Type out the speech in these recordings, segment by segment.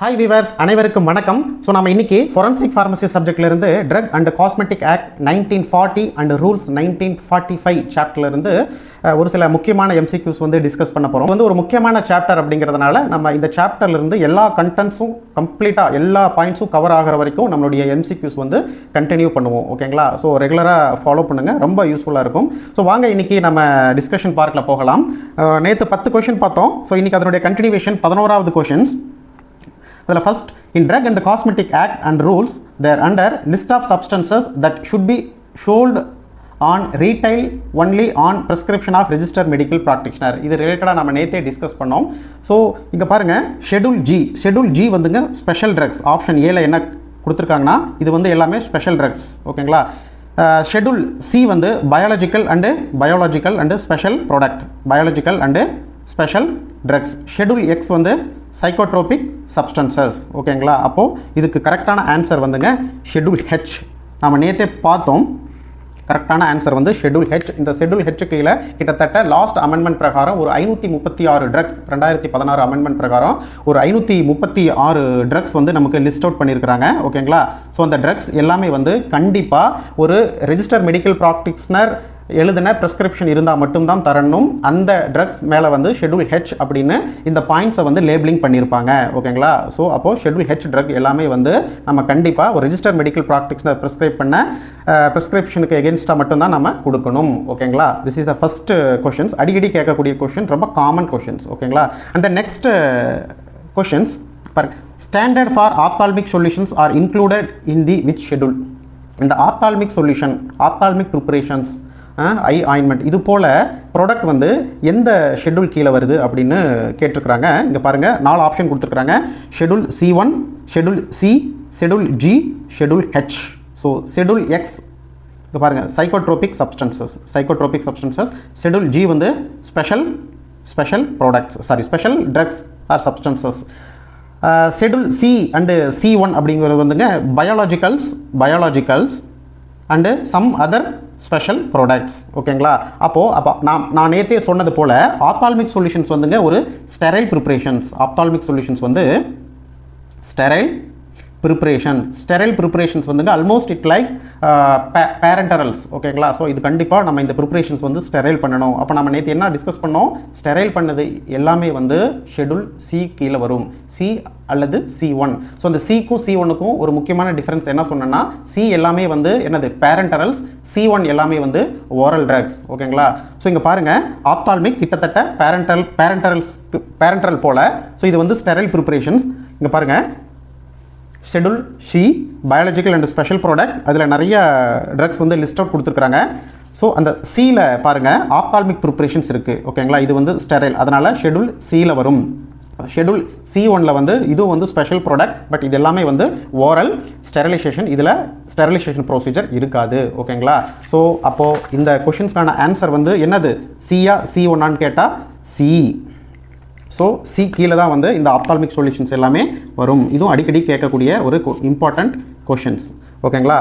Hi viewers, அனைவருக்கும் வணக்கம். So நம்ம இன்னைக்கு ஃபொரன்சிக் ஃபார்மசி சப்ஜெக்ட்லேருந்து drug and cosmetic act 1940 and rules 1945 சாப்டர்லேருந்து ஒரு சில முக்கியமான MCQs வந்து டிஸ்கஸ் பண்ண போகிறோம். வந்து ஒரு முக்கியமான சாப்டர் அப்படிங்கிறதுனால நம்ம இந்த சாப்டர்லேருந்து எல்லா கண்டென்ட்ஸும் கம்ப்ளீட்டாக எல்லா பாயிண்ட்ஸும் கவர் ஆகிற வரைக்கும் நம்மளுடைய MCQs வந்து கண்டினியூ பண்ணுவோம். ஓகேங்களா? ஸோ ரெகுலராக ஃபாலோ பண்ணுங்கள், ரொம்ப யூஸ்ஃபுல்லாக இருக்கும். ஸோ வாங்க இன்னைக்கு நம்ம டிஸ்கஷன் பார்க்கில் போகலாம். நேற்று 10 கொஷின் பார்த்தோம். ஸோ இன்னைக்கு அதனுடைய கண்டினியூவேஷன் 11வது questions. First, in Drug and Cosmetic Act and rules, they are under list of substances that should be sold on retail only on prescription of registered medical practitioner. இது ரிலேட்டடாக நம்ம நேற்றே discuss பண்ணோம். So இங்கே பாருங்கள், schedule G வந்துங்க special drugs. Option ஏல என்ன கொடுத்துருக்காங்கன்னா இது வந்து எல்லாமே ஸ்பெஷல் ட்ரக்ஸ். ஓகேங்களா? ஷெட்யூல் சி வந்து biological and special product, biological and special drugs. Schedule X வந்து சைக்கோட்ரோபிக் சப்ஸ்டன்சஸ். ஓகேங்களா? அப்போது இதுக்கு கரெக்டான ஆன்சர் வந்துங்க ஷெட்யூல் ஹெச். நம்ம நேற்றே பார்த்தோம். கரெக்டான ஆன்சர் வந்து ஷெட்யூல் ஹெச். இந்த ஷெட்யூல் ஹெச் கீழே கிட்டத்தட்ட லாஸ்ட் அமெண்ட்மெண்ட் பிரகாரம் ஒரு 536 ட்ரக்ஸ், 2016 அமெண்ட்மெண்ட் பிரகாரம் ஒரு 536 ட்ரக்ஸ் வந்து நமக்கு லிஸ்ட் அவுட் பண்ணியிருக்கிறாங்க. ஓகேங்களா? ஸோ அந்த ட்ரக்ஸ் எல்லாமே வந்து கண்டிப்பாக ஒரு ரெஜிஸ்டர் மெடிக்கல் ப்ராக்டிஷனர் எழுதின ப்ரெஸ்கிரிப்ஷன் இருந்தால் மட்டும்தான் தரணும். அந்த ட்ரக்ஸ் மேலே வந்து ஷெட்யூல் ஹெச் அப்படின்னு இந்த பாயிண்ட்ஸை வந்து லேபிளிங் பண்ணியிருப்பாங்க. ஓகேங்களா? ஸோ அப்போது ஷெட்யூல் ஹெச் ட்ரக் எல்லாமே வந்து நம்ம கண்டிப்பாக ஒரு ரெஜிஸ்டர் மெடிக்கல் ப்ராக்டிஷனர் ப்ரெஸ்கிரைப் பண்ண ப்ரெஸ்கிரிப்ஷனுக்கு எகென்ஸ்டாக மட்டும்தான் நம்ம கொடுக்கணும். ஓகேங்களா? This is the first questions. அடிக்கடி கேட்கக்கூடிய கொஷின், ரொம்ப காமன் கொஷின்ஸ். ஓகேங்களா? அந்த next questions standard for ophthalmic solutions R included in the which schedule. இந்த ஆப்தால்மிக் சொல்யூஷன், ஆப்தால்மிக் ப்ரிப்பரேஷன்ஸ், ஐ ஆயின்மெண்ட், இது போல் ப்ராடக்ட் வந்து எந்த ஷெட்யூல் கீழே வருது அப்படின்னு கேட்டிருக்கிறாங்க. இங்கே பாருங்கள், 4 ஆப்ஷன் கொடுத்துருக்குறாங்க. Schedule C1, schedule C, schedule G, schedule H. So schedule X இங்கே பாருங்கள் சைக்கோட்ரோபிக் சப்ஸ்டன்சஸ். ஷெட்யூல் ஜி வந்து special products, special drugs or substances. Schedule C and C1 அப்படிங்கிறது வந்துங்க biologicals and some other special products. ஓகேங்களா? அப்போ நான் நேற்றே சொன்னது போல் ஆப்தால்மிக் சொல்யூஷன்ஸ் வந்துங்க ஒரு ஸ்டெரைல் ப்ரிப்ரேஷன்ஸ். ஆப்தால்மிக் சொல்யூஷன்ஸ் வந்து ஸ்டெரைல் ப்ரிப்ரேஷன்ஸ் வந்துங்க ஆல்மோஸ்ட் இட் லைக் பேரண்டரல்ஸ். ஓகேங்களா? ஸோ இது கண்டிப்பாக நம்ம இந்த ப்ரிப்ரேஷன்ஸ் வந்து ஸ்டெரைல் பண்ணணும். அப்போ நம்ம நேற்று என்ன டிஸ்கஸ் பண்ணோம்? ஸ்டெரைல் பண்ணது எல்லாமே வந்து ஷெட்யூல் சி கீழே வரும், சி அல்லது C1. ஸோ இந்த சிக்கும் C1க்கும் ஒரு முக்கியமான டிஃப்ரென்ஸ் என்ன சொன்னேன்னா, சி எல்லாமே வந்து என்னது பேரண்டரல்ஸ், C1 எல்லாமே வந்து ஓரல் ட்ரக்ஸ். ஓகேங்களா? ஸோ இங்கே பாருங்கள், ஆப்தால்மிக் கிட்டத்தட்ட பேரண்டரல் போல். ஸோ இது வந்து ஸ்டெரைல் ப்ரிப்ரேஷன்ஸ். இங்கே பாருங்கள், schedule C biological and special product, அதில் நிறைய ட்ரக்ஸ் வந்து லிஸ்ட் அவுட் கொடுத்துருக்குறாங்க. ஸோ அந்த சியில் பாருங்கள் ஆப்தால்மிக் ப்ரிப்ரேஷன்ஸ் இருக்குது. ஓகேங்களா? இது வந்து ஸ்டெரைல், அதனால் ஷெட்யூல் சியில் வரும். ஷெட்யூல் C1ல வந்து இதுவும் வந்து ஸ்பெஷல் ப்ராடக்ட், பட் இது எல்லாமே வந்து ஓரல் ஸ்டெரிலைசேஷன், இதில் ஸ்டெரிலைசேஷன் ப்ரொசீஜர் இருக்காது. ஓகேங்களா? ஸோ அப்போது இந்த கொஷின்ஸ்க்கான ஆன்சர் வந்து என்னது? சியா C1ஆன்னு கேட்டால் சி. ஸோ சி கீழே தான் வந்து இந்த ஆப்தால்மிக் சொல்யூஷன்ஸ் எல்லாமே வரும். இதுவும் அடிக்கடி கேட்கக்கூடிய ஒரு இம்பார்ட்டண்ட் கொஷின்ஸ். ஓகேங்களா?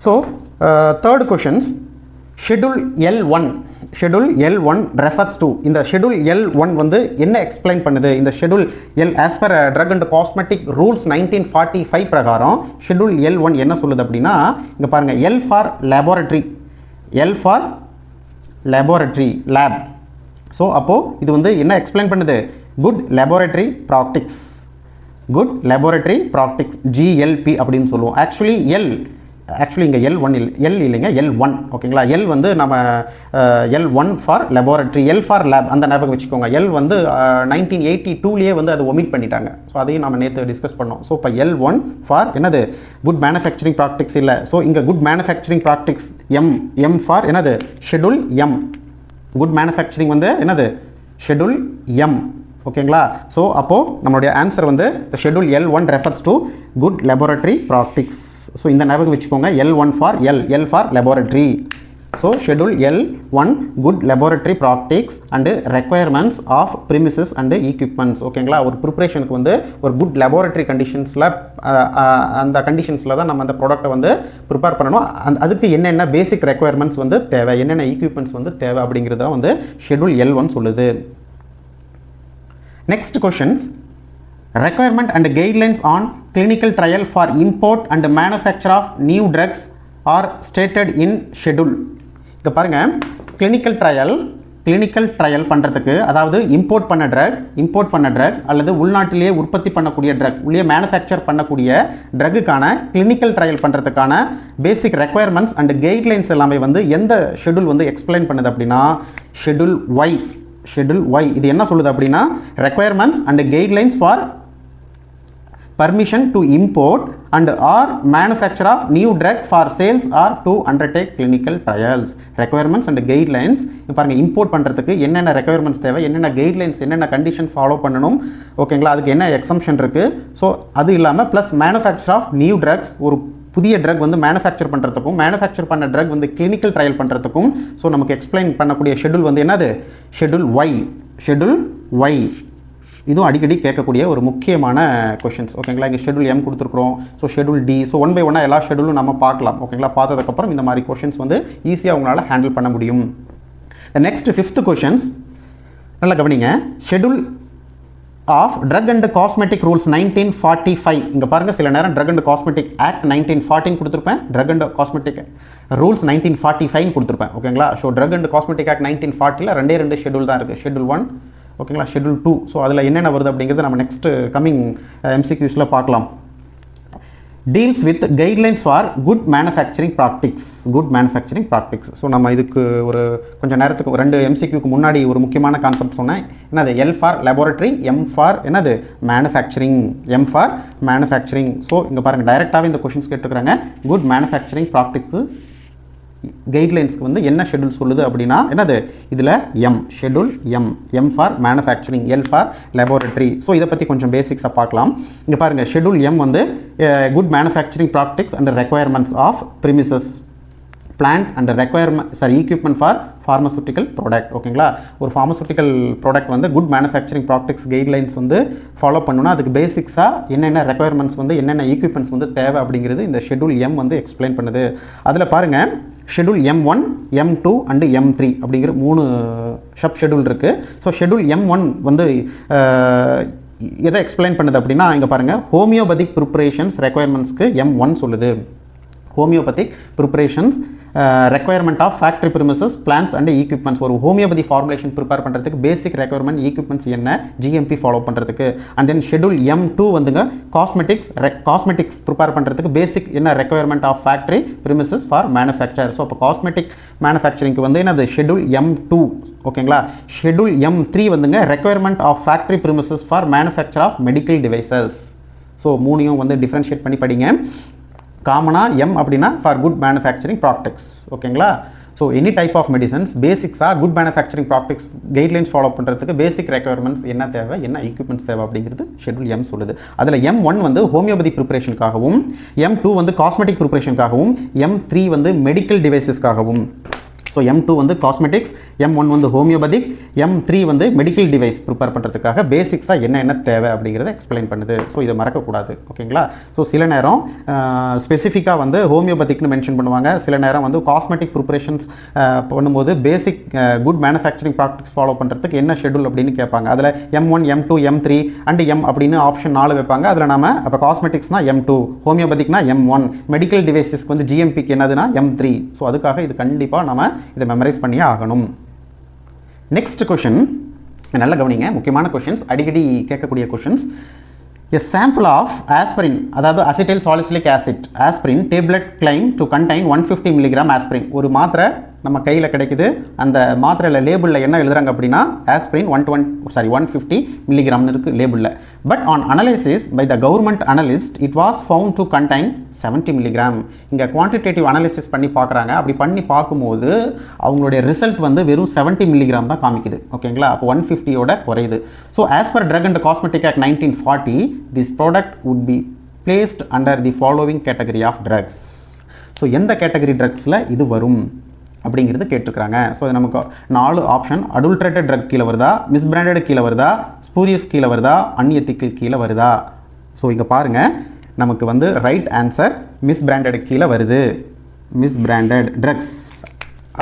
So third questions, schedule L1 refers to. இந்த ஷெட்யூல் L1 வந்து என்ன எக்ஸ்பிளைன் பண்ணுது? இந்த schedule L as per drug and cosmetic rules 1945 பிரகாரம் ஷெட்யூல் L1 என்ன சொல்லுது அப்படின்னா, இங்கே பாருங்கள், L for laboratory lab. So அப்போது இது வந்து என்ன எக்ஸ்பிளைன் பண்ணுது? குட் லேபோரட்டரி ப்ராக்டிக்ஸ், GLP அப்படின்னு சொல்லுவோம். ஆக்சுவலி இங்கே L1 இல்லைங்க, L1. ஓகேங்களா? L வந்து நம்ம L1 for laboratory, L for lab, அந்த ஞாபகம் வச்சுக்கோங்க. L வந்து 1982லேயே வந்து அது ஒமிட் பண்ணிட்டாங்க. ஸோ அதையும் நம்ம நேற்று டிஸ்கஸ் பண்ணோம். ஸோ இப்போ L1 ஃபார் என்னது? குட் மேனுஃபேக்சரிங் ப்ராக்டிக்ஸ் இல்லை. ஸோ இங்கே good manufacturing practices M for என்னது? Schedule M. குட் மேனுஃபேக்சரிங் வந்து என்னது? Schedule M. ஓகேங்களா? ஸோ அப்போது நம்மளுடைய ஆன்சர் வந்து schedule L1 refers to good laboratory practices. So இந்த ஞாபகம் வச்சுக்கோங்க, L1 for L for laboratory. So schedule L1 good laboratory practices and requirements of premises and equipments. ஓகேங்களா? ஒரு ப்ரிப்ரேஷனுக்கு வந்து ஒரு குட் லேபோரட்டரி கண்டிஷன்ஸில், அந்த கண்டிஷன்ஸில் தான் நம்ம அந்த ப்ராடக்ட்டை வந்து ப்ரிப்பேர் பண்ணணும். அதுக்கு என்னென்ன பேசிக் ரெக்குயர்மெண்ட்ஸ் வந்து தேவை, என்னென்ன ஈக்விப்மெண்ட்ஸ் வந்து தேவை அப்படிங்கிறத வந்து ஷெட்யூல் L1 சொல்லுது. Next questions, requirement and guidelines on clinical trial for import and manufacture of new drugs are stated in schedule. இங்க பாருங்க கிளினிக்கல் ட்ரையல் பண்ணுறதுக்கு, அதாவது இம்போர்ட் பண்ண ட்ரக் அல்லது உள்நாட்டிலேயே உற்பத்தி பண்ணக்கூடிய ட்ரக், உள்ளே மேனுஃபேக்சர் பண்ணக்கூடிய ட்ரக்குக்கான கிளினிக்கல் ட்ரையல் பண்ணுறதுக்கான பேசிக் ரெக்குயர்மெண்ட்ஸ் அண்ட் கைட்லைன்ஸ் எல்லாமே வந்து எந்த ஷெட்யூல் வந்து எக்ஸ்பிளைன் பண்ணுது அப்படின்னா ஷெட்யூல் ஒய். இது என்ன சொல்லுது அப்படின்னா requirements and guidelines for permission to import and or manufacture of new drug for sales or to undertake clinical trials. Requirements and guidelines. பாருங்க இம்போர்ட் பண்ணுறதுக்கு என்னென்ன ரெக்குயர்மெண்ட்ஸ் தேவை, என்னென்ன கைட்லைன்ஸ், என்னென்ன கண்டிஷன் ஃபாலோ பண்ணணும், ஓகேங்களா, அதுக்கு என்ன எக்ஸம்ஷன் இருக்குது. ஸோ அது இல்லாமல் plus manufacture of new drugs, ஒரு புதிய ட்ரக் வந்து மேனுஃபேக்சர் பண்ணுறதுக்கும் மேனுஃபேக்சர் பண்ண ட்ரக் வந்து கிளினிக்கல் ட்ரையல் பண்ணுறதுக்கும் ஸோ நமக்கு எக்ஸ்பிளைன் பண்ணக்கூடிய ஷெட்யூல் வந்து என்னது ஷெட்யூல் ஒய். இதுவும் அடிக்கடி கேட்கக்கூடிய ஒரு முக்கியமான கொஷின்ஸ், ஓகேங்களா. இங்கே ஷெட்யூல் எம் கொடுத்துருக்குறோம், so schedule D. So one by ஒன்னாக எல்லா ஷெட்யூலும் நம்ம பார்க்கலாம், ஓகேங்களா. பார்த்ததுக்கப்புறம் இந்த மாதிரி கொஷின்ஸ் வந்து ஈஸியாக உங்களால் ஹேண்டில் பண்ண முடியும். நெக்ஸ்ட் 5th கொஷின்ஸ் நல்லா கவனிங்க. Schedule of drug and cosmetic rules 1945. இங்கே பாருங்கள், சில நேரம் ட்ரக் அண்ட் காஸ்மெட்டிக் ஆக்ட் 1914 கொடுத்துருப்பேன், ட்ரக் அண்ட் காஸ்மெட்டிக் ரூல்ஸ் 1945 கொடுத்துருப்பேன், ஓகேங்களா. So drug and cosmetic act 1940ல் ரெண்டு ஷெட்யூல் தான் இருக்குது, ஷெட்யூல் 1, ஓகேங்களா, ஷெட்யூல் 2. ஸோ அதில் என்னென்ன வருது அப்படிங்கிறது நம்ம நெக்ஸ்ட் கம்மிங் MCQஸில் பார்க்கலாம். Deals with guidelines for good manufacturing practice. So நம்ம இதுக்கு ஒரு கொஞ்சம் நேரத்துக்கு 2 MCQக்கு முன்னாடி ஒரு முக்கியமான கான்செப்ட் சொன்னேன். என்னது L for laboratory, M for என்னது மேனுஃபேக்சரிங். ஸோ இங்கே பாருங்கள், டைரெக்டாகவே இந்த கொஷின்ஸ் கேட்டுக்கிறாங்க. குட் மேனுஃபேக்சரிங் ப்ராக்டிக்ஸு கைட்லைன்ஸ்க்கு வந்து என்ன ஷெட்யூல் சொல்லுது அப்படின்னா என்னது இதில் schedule M for manufacturing, L for laboratory. So இதை பற்றி கொஞ்சம் பேசிக்ஸாக பார்க்கலாம். இங்கே பாருங்கள், ஷெட்யூல் எம் வந்து good manufacturing practices and requirements of premises plant and equipment for pharmaceutical product, ஓகேங்களா. ஒரு ஃபார்மசூட்டிக்கல் ப்ராடக்ட் வந்து குட் மேனுஃபேக்சரிங் ப்ராக்டிக்ஸ் கைட்லைன்ஸ் வந்து ஃபாலோ பண்ணணும்னா அதுக்கு பேசிக்ஸாக என்னென்ன ரெக்குயர்மெண்ட்ஸ் வந்து என்னென்ன ஈக்யூப்மெண்ட்ஸ் வந்து தேவை அப்படிங்கிறது இந்த ஷெட்யூல் எம் வந்து எக்ஸ்பிளைன் பண்ணுது. அதில் பாருங்கள், schedule M1, M2 and M3 அப்படிங்கிற 3 சப் ஷெட்யூல் இருக்குது. ஸோ ஷெட்யூல் M1 வந்து எதை எக்ஸ்பிளைன் பண்ணுது அப்படின்னா இங்கே பாருங்கள், ஹோமியோபதிக் ப்ரிப்பரேஷன்ஸ் ரெக்குயர்மெண்ட்ஸ்க்கு M1 சொல்லுது. Homeopathic preparations requirement of factory premises plans and equipments. ஒரு ஹோமியோபதி ஃபார்முலேஷன் ப்ரிப்பேர் பண்ணுறதுக்கு பேசிக் ரெக்குயர்மெண்ட் ஈக்யூப்மெண்ட்ஸ் என்ன, GMP ஃபாலோ பண்ணுறதுக்கு. அண்ட் தென் ஷெட்யூல் M2 வந்துங்க காஸ்மெட்டிக்ஸ் ப்ரிப்பேர் பண்ணுறதுக்கு பேசிக் என்ன requirement of factory premises for manufacture. So அப்போ cosmetic மேனுஃபேக்சரிங்க்கு வந்து என்னது ஷெட்யூல் M2, ஓகேங்களா. ஷெட்யூல் M3 வந்துங்க requirement of factory premises for manufacture of medical devices. So மூணையும் வந்து டிஃப்ரென்ஷியேட் பண்ணி படிங்க. காமனாக M அப்படின்னா ஃபார் குட் மேனுஃபேக்சரிங் ப்ராக்டிக்ஸ், ஓகேங்களா. So any type of medicines பேசிக்ஸாக good manufacturing practices guidelines follow பண்ணுறதுக்கு பேசிக் ரெக்குயர்மெண்ட்ஸ் என்ன தேவை, என்ன ஈக்யூப்மெண்ட்ஸ் தேவை அப்படிங்கிறது ஷெட்யூல் M சொல்லுது. அதில் M1 வந்து ஹோமியோபதி ப்ரிப்பரேஷனுக்காகவும், M2 வந்து காஸ்மெட்டிக் ப்ரிப்பரேஷனுக்காகவும், M3 வந்து மெடிக்கல் டிவைசஸ்க்காகவும். ஸோ M2 வந்து காஸ்மெட்டிக்ஸ், M1 வந்து ஹோமியோபதிக், M3 வந்து மெடிக்கல் டிவைஸ் ப்ரிப்பேர் பண்ணுறதுக்காக பேசிக்ஸாக என்ன தேவை அப்படிங்கிறத எக்ஸ்பிளைன் பண்ணுது. ஸோ இதை மறக்கக்கூடாது, ஓகேங்களா. ஸோ சில நேரம் ஸ்பெசிஃபிக்காக வந்து ஹோமியோபதிக்னு மென்ஷன் பண்ணுவாங்க, சில நேரம் வந்து காஸ்மெட்டிக் ப்ரிப்பரேஷன்ஸ் பண்ணும்போது பேசிக் குட் மேனுஃபேக்சரிங் ப்ராக்டிக்ஸ் ஃபாலோ பண்ணுறதுக்கு என்ன ஷெட்யூல் அப்படின்னு கேட்பாங்க. அதில் M1, M2, M3 and M அப்படின்னு ஆப்ஷன் 4 வைப்பாங்க. அதில் நம்ம அப்போ காஸ்மெட்டிக்ஸ்னா M2, ஹோமியோபதிக்னா M1, மெடிக்கல் டிவைசஸ்க்கு வந்து GMPக்கு என்னதுன்னா M3. ஸோ அதுக்காக இது கண்டிப்பாக நம்ம இதை மெமரைஸ் பண்ணியே ஆகணும். நெக்ஸ்ட் கொஷின் நல்ல கவனிங்க, முக்கியமான கொஷின்ஸ், அடிக்கடி கேட்கக்கூடிய questions. A sample of aspirin, அதாவது acetyl salicylic acid aspirin tablet claim to contain 150 mg aspirin. ஒரு மாத்திரை நம்ம கையில் கிடைக்குது, அந்த மாத்திரையில் லேபிளில் என்ன எழுதுறாங்க அப்படின்னா ஆஸ்பிரின் 150 mg இருக்குது லேபிளில். But on analysis by the government analyst it was found to contain 70 mg. இங்கே குவான்டிடேட்டிவ் அனலிசிஸ் பண்ணி பார்க்குறாங்க. அப்படி பண்ணி பார்க்கும்போது அவங்களுடைய ரிசல்ட் வந்து வெறும் 70 mg தான் காமிக்குது, ஓகேங்களா. அப்போ 150யோட குறையுது. So as per drug and cosmetic act 1940 this product would be placed under the following category of drugs. So எந்த கேட்டகரி ட்ரக்ஸில் இது வரும் அப்படிங்கிறது கேட்டுக்கிறாங்க. ஸோ இது நமக்கு 4 ஆப்ஷன். அடல்ட்ரேட்டட் ட்ரக் கீழே வருதா, மிஸ்பிராண்டட் கீழே வருதா, ஸ்பூரியஸ் கீழே வருதா, அன்எத்திக்கல் கீழே வருதா. ஸோ இங்கே பாருங்கள், நமக்கு வந்து ரைட் ஆன்சர் மிஸ்பிராண்டட் கீழே வருது. மிஸ்பிராண்டட் ட்ரக்ஸ்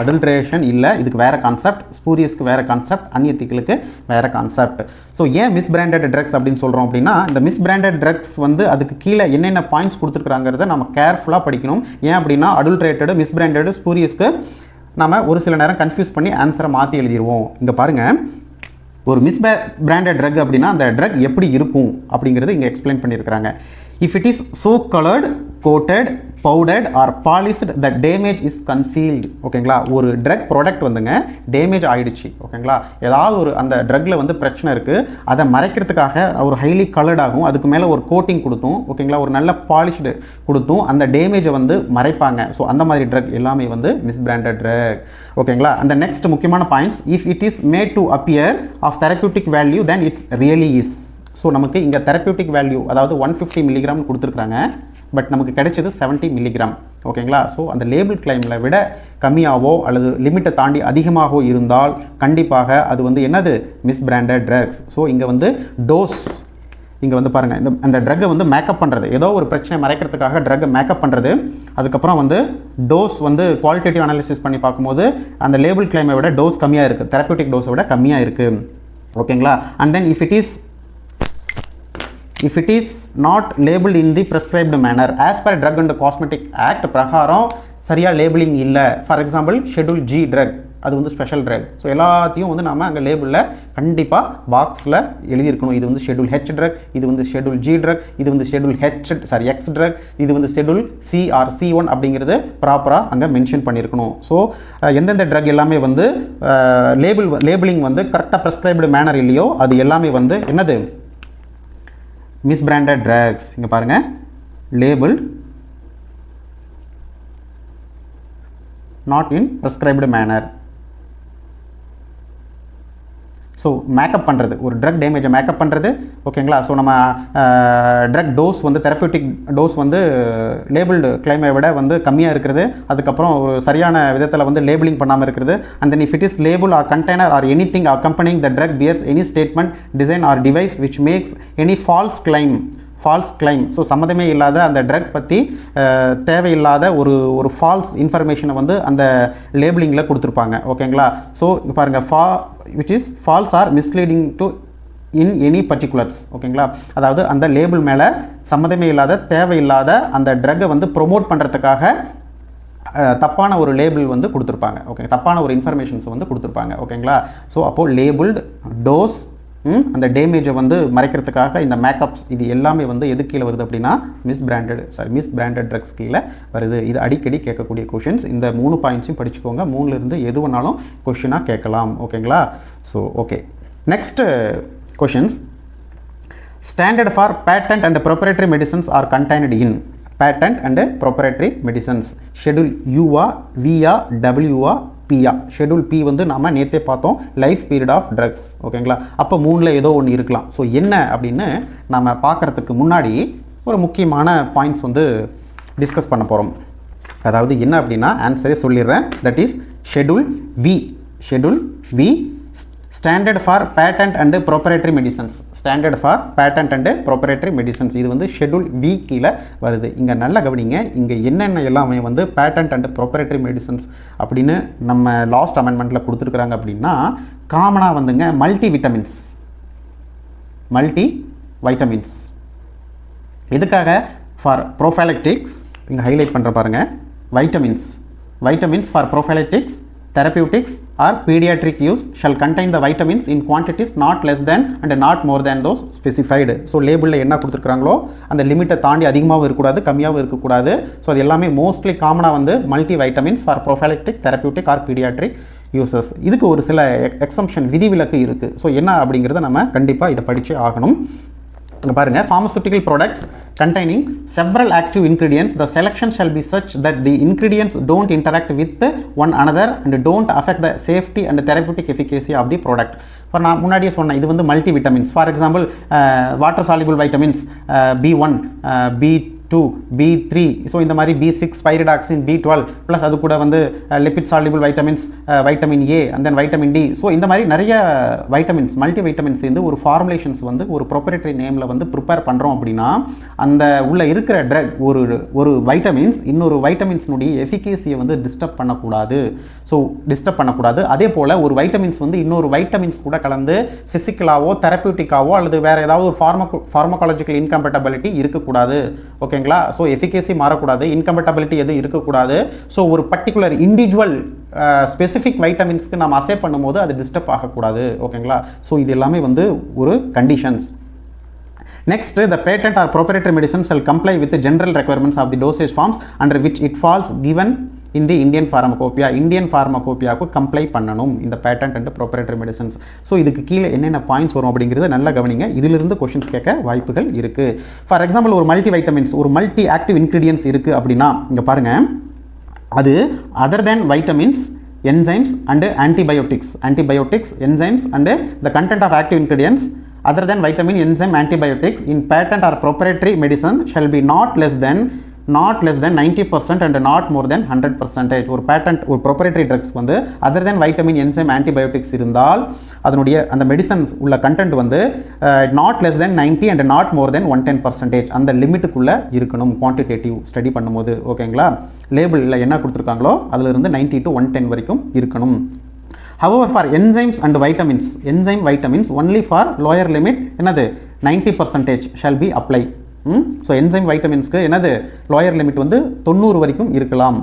அடல்ட்ரேஷன் இல்லை, இதுக்கு வேறு கான்செப்ட், ஸ்பூரியஸ்க்கு வேறு கான்செப்ட், அன்எத்திக்கலுக்கு வேறு கான்செப்ட். ஸோ ஏன் மிஸ்பிராண்டட் ட்ரக்ஸ் அப்படின்னு சொல்கிறோம் அப்படின்னா, இந்த மிஸ்பிராண்டட் ட்ரக்ஸ் வந்து அதுக்கு கீழே என்னென்ன பாயிண்ட்ஸ் கொடுத்துருக்குறாங்கிறத நம்ம கேர்ஃபுல்லாக படிக்கணும். ஏன் அப்படின்னா அடல்ட்ரேட்டடு, மிஸ்பிராண்டடு, ஸ்பூரியஸ்க்கு நம்ம ஒரு சில நேரம் கன்ஃபியூஸ் பண்ணி ஆன்சரை மாற்றி எழுதிடுவோம். இங்கே பாருங்கள், ஒரு மிஸ்பிராண்டட் ட்ரக் அப்படின்னா அந்த ட்ரக் எப்படி இருக்கும் அப்படிங்கிறது இங்கே எக்ஸ்பிளைன் பண்ணியிருக்கிறாங்க. If it is so colored, coated, powdered or polished, the damage is concealed. ஓகேங்களா, ஒரு ட்ரக் ப்ராடக்ட் வந்துங்க டேமேஜ் ஆகிடுச்சு. ஓகேங்களா, ஏதாவது ஒரு அந்த ட்ரக்கில் வந்து பிரச்சனை இருக்குது, அதை மறைக்கிறதுக்காக ஒரு ஹைலி கலர்ட் ஆகும், அதுக்கு மேலே ஒரு கோட்டிங் கொடுத்தும், ஓகேங்களா, ஒரு நல்ல பாலிஷ்டு கொடுத்தும் அந்த டேமேஜை வந்து மறைப்பாங்க. ஸோ அந்த மாதிரி ட்ரக் எல்லாமே வந்து மிஸ்பிராண்டட் ட்ரக். ஓகேங்களா, அந்த நெக்ஸ்ட் முக்கியமான points, if it is made to appear of therapeutic value then it's really is. So நமக்கு இங்கே தெரப்யூட்டிக் வேல்யூ அதாவது 150 மில்லிகிராம் கொடுத்துருக்குறாங்க, பட் நமக்கு கிடைச்சது 70 மில்லிகிராம். ஓகேங்களா, ஸோ அந்த லேபிள் கிளைமில் விட கம்மியாகவோ அல்லது லிமிட்டை தாண்டி அதிகமாகவோ இருந்தால் கண்டிப்பாக அது வந்து என்னது, மிஸ்பிராண்டட் ட்ரக்ஸ். ஸோ இங்கே வந்து டோஸ், இங்கே வந்து பாருங்கள், அந்த ட்ரக்கை வந்து மேக்கப் பண்ணுறது, ஏதோ ஒரு பிரச்சனை மறைக்கிறதுக்காக ட்ரக்கை மேக்கப் பண்ணுறது, அதுக்கப்புறம் வந்து டோஸ் வந்து குவாலிட்டேட்டிவ் அனாலிசிஸ் பண்ணி பார்க்கும்போது அந்த லேபிள் கிளைமை விட டோஸ் கம்மியாக இருக்குது, தெரப்யூட்டிக் டோஸை விட கம்மியாக இருக்குது. ஓகேங்களா, and then if it is not labeled in the prescribed manner as per Drug and Cosmetic Act பிரகாரம் சரியாக லேபிளிங் இல்லை. For example schedule G drug, அது வந்து ஸ்பெஷல் ட்ரக். ஸோ எல்லாத்தையும் வந்து நம்ம அங்கே லேபிளில் கண்டிப்பாக பாக்ஸில் எழுதியிருக்கணும். இது வந்து ஷெட்யூல் ஹெச் ட்ரக், இது வந்து ஷெட்யூல் ஜி ட்ரக், இது வந்து ஷெட்யூல் எக்ஸ் ட்ரக், இது வந்து ஷெட்யூல் சி ஆர் C1 அப்படிங்கிறது ப்ராப்பராக அங்கே மென்ஷன் பண்ணியிருக்கணும். ஸோ எந்தெந்த ட்ரக் எல்லாமே வந்து லேபிளிங் வந்து கரெக்டாக ப்ரெஸ்கிரைப்டு மேனர் இல்லையோ அது எல்லாமே வந்து என்னது, மிஸ்பிராண்டட் ட்ரக்ஸ். இங்கே பாருங்கள், label not in prescribed manner. So makeup பண்ணுறது, ஒரு ட்ரக் டேமேஜை மேக்கப் பண்ணுறது. ஓகேங்களா, ஸோ நம்ம ட்ரக் டோஸ் வந்து தெரப்யூட்டிக் டோஸ் வந்து லேபிள்டு கிளைமை விட வந்து கம்மியாக இருக்கிறது, அதுக்கப்புறம் ஒரு சரியான விதத்தில் வந்து லேபிளிங் பண்ணாமல் இருக்கிறது. And then if it is label or container or any thing accompanying the drug bears any statement, design or device which makes any false claim. So சம்மந்தமே இல்லாத அந்த ட்ரக் பற்றி தேவையில்லாத ஒரு ஃபால்ஸ் இன்ஃபர்மேஷனை வந்து அந்த லேபிளிங்கில் கொடுத்துருப்பாங்க. ஓகேங்களா, ஸோ இங்கே பாருங்கள், which is false or misleading to in any particulars. ஓகேங்களா, அதாவது அந்த லேபிள் மேலே சம்மந்தமே இல்லாத தேவையில்லாத அந்த ட்ரக்கை வந்து ப்ரொமோட் பண்ணுறதுக்காக தப்பான ஒரு லேபிள் வந்து கொடுத்துருப்பாங்க. ஓகே, தப்பான ஒரு இன்ஃபர்மேஷன்ஸ் வந்து கொடுத்துருப்பாங்க. ஓகேங்களா, ஸோ அப்போது லேபிள்டு, டோஸ், அந்த டேமேஜை வந்து மறைக்கிறதுக்காக இந்த மேக்கப்ஸ், இது எல்லாமே வந்து எது கீழே வருது அப்படின்னா மிஸ்பிராண்டட் ட்ரக்ஸ் கீழே வருது. இது அடிக்கடி கேட்கக்கூடிய கொஷின்ஸ். இந்த 3 பாயிண்ட்ஸையும் படிச்சுக்கோங்க, 3லேருந்து எது வேணாலும் கொஷினாக கேட்கலாம். ஓகேங்களா, so okay, next questions. Standard for patent and proprietary medicines are contained in. Patent and proprietary medicines schedule யூஆ, விஆ, டபிள்யூஆ, பிஆ. ஷெட்யூல் பி வந்து நம்ம நேற்றே பார்த்தோம், லைஃப் பீரியட் ஆஃப் ட்ரக்ஸ். ஓகேங்களா, அப்போ 3ல் ஏதோ ஒன்று இருக்கலாம். ஸோ என்ன அப்படின்னு நம்ம பார்க்குறதுக்கு முன்னாடி ஒரு முக்கியமான பாயிண்ட்ஸ் வந்து டிஸ்கஸ் பண்ண போகிறோம். அதாவது என்ன அப்படின்னா ஆன்சரே சொல்லிடுறேன். That is schedule V standard for patent and proprietary medicines. Standard for patent and proprietary medicines, இது வந்து ஷெட்யூல் வி கீழே வருது. இங்கே நல்ல கவனிங்க, இங்கே என்னென்ன எல்லாமே வந்து பேட்டன்ட் அண்டு ப்ரொப்ரைட்டரி மெடிசன்ஸ் அப்படின்னு நம்ம லாஸ்ட் அமெண்ட்மெண்ட்டில் கொடுத்துருக்குறாங்க அப்படின்னா, காமனாக வந்துங்க மல்டி வைட்டமின்ஸ். எதுக்காக? For prophylactics. இங்கே ஹைலைட் பண்ணுற பாருங்கள், vitamins for prophylactics, therapeutics or pediatric use shall contain the vitamins in quantities not less than and not more than those specified. So லேபிளில் என்ன கொடுத்துருக்குறாங்களோ அந்த லிமிட்டை தாண்டி அதிகமாகவும் இருக்கக்கூடாது, கம்மியாகவும் இருக்கக்கூடாது. ஸோ அது எல்லாமே மோஸ்ட்லி காமனாக வந்து multi vitamins for prophylactic, therapeutic or pediatric uses. இதுக்கு ஒரு சில எக்ஸம்ஷன், விதிவிலக்கு இருக்குது. ஸோ என்ன அப்படிங்கிறத நம்ம கண்டிப்பாக இதை படித்து ஆகணும். இங்கே பாருங்கள், pharmaceutical products containing several active ingredients, the selection shall be such that the ingredients don't interact with one another and don't affect the safety and therapeutic efficacy of the product. இப்போ நான் முன்னாடியே சொன்னேன், இது வந்து multi vitamins. For example water soluble vitamins B1, B2, B2 B3 so இந்த மாதிரி B6 pyridoxine B12 plus அது கூட வந்து lipid soluble vitamins vitamin A and then vitamin D so இந்த மாதிரி நிறைய வைட்டமின்ஸ் மல்டி வைட்டமின்ஸ் சேர்ந்து ஒரு ஃபார்முலேஷன்ஸ் வந்து ஒரு ப்ரொப்ரைட்டரி நேமில் வந்து ப்ரிப்பேர் பண்ணுறோம் அப்படின்னா அந்த உள்ள இருக்கிற ட்ரக் ஒரு வைட்டமின்ஸ் இன்னொரு வைட்டமின்ஸ்னுடைய எஃபிகேசியை வந்து டிஸ்டர்ப் பண்ணக்கூடாது. ஸோ டிஸ்டர்ப் பண்ணக்கூடாது. அதே போல் ஒரு வைட்டமின்ஸ் வந்து இன்னொரு வைட்டமின்ஸ் கூட கலந்து ஃபிசிக்கலாவோ தெரப்பியூட்டிக்காவோ அல்லது வேறு ஏதாவது ஒரு ஃபார்மகாலஜிக்கல் இன்கம்பேட்டபிலிட்டி இருக்கக்கூடாது. ஓகேங்களா? ஸோ எஃபிகேசி மாறக்கூடாது, இன்கம்பேட்டபிலிட்டி எதுவும் இருக்கக்கூடாது. ஸோ ஒரு பர்டிகுலர் இண்டிவிஜுவல் ஸ்பெசிஃபிக் வைட்டமின்ஸ்க்கு நம்ம அசே பண்ணும்போது அது டிஸ்டர்ப் ஆகக்கூடாது. ஓகேங்களா? ஸோ இது எல்லாமே வந்து ஒரு conditions. Next, the patent or proprietary medicine shall comply with the general requirements of the dosage forms under which it falls given in the Indian Pharmacopoeia. Indian Pharmacopoeia க்கு கம்ப்ளை பண்ணணும் இந்த patent and proprietary medicines. So இதுக்கு கீழே என்னென்ன points வரும் அப்படிங்கிறத நல்லா கவனிங்க. இதிலிருந்து கொஷின்ஸ் கேட்க வாய்ப்புகள் இருக்குது. ஃபார் எக்ஸாம்பிள் ஒரு மல்டி வைட்டமின்ஸ் ஒரு மல்டி ஆக்டிவ் இன்க்ரீடியன்ஸ் இருக்குது அப்படின்னா இங்கே பாருங்கள், அது other than vitamins enzymes and antibiotics, enzymes and the content of active ingredients other than vitamin, enzyme, antibiotics in patent or proprietary medicine shall be not less than 90% and not more than 100%. ஒரு patent ஒரு proprietary drugs வந்து other than vitamin, enzyme, antibiotics இருந்தால் அதனுடைய அந்த medicines உள்ள content வந்து not less than 90 and not more than 110% அந்த லிமிட்டுக்குள்ளே இருக்கணும் குவான்டிடேட்டிவ் ஸ்டடி பண்ணும்போது. ஓகேங்களா? லேபிளில் என்ன கொடுத்துருக்காங்களோ அதிலிருந்து 90 to 110 வரைக்கும் இருக்கணும். However, for enzymes and vitamins, enzyme vitamins only for lower limit என்னது 90% shall be apply. So enzyme வைட்டமின்ஸ்க்கு என்னது லோயர் லிமிட் வந்து 90 வரைக்கும் இருக்கலாம்,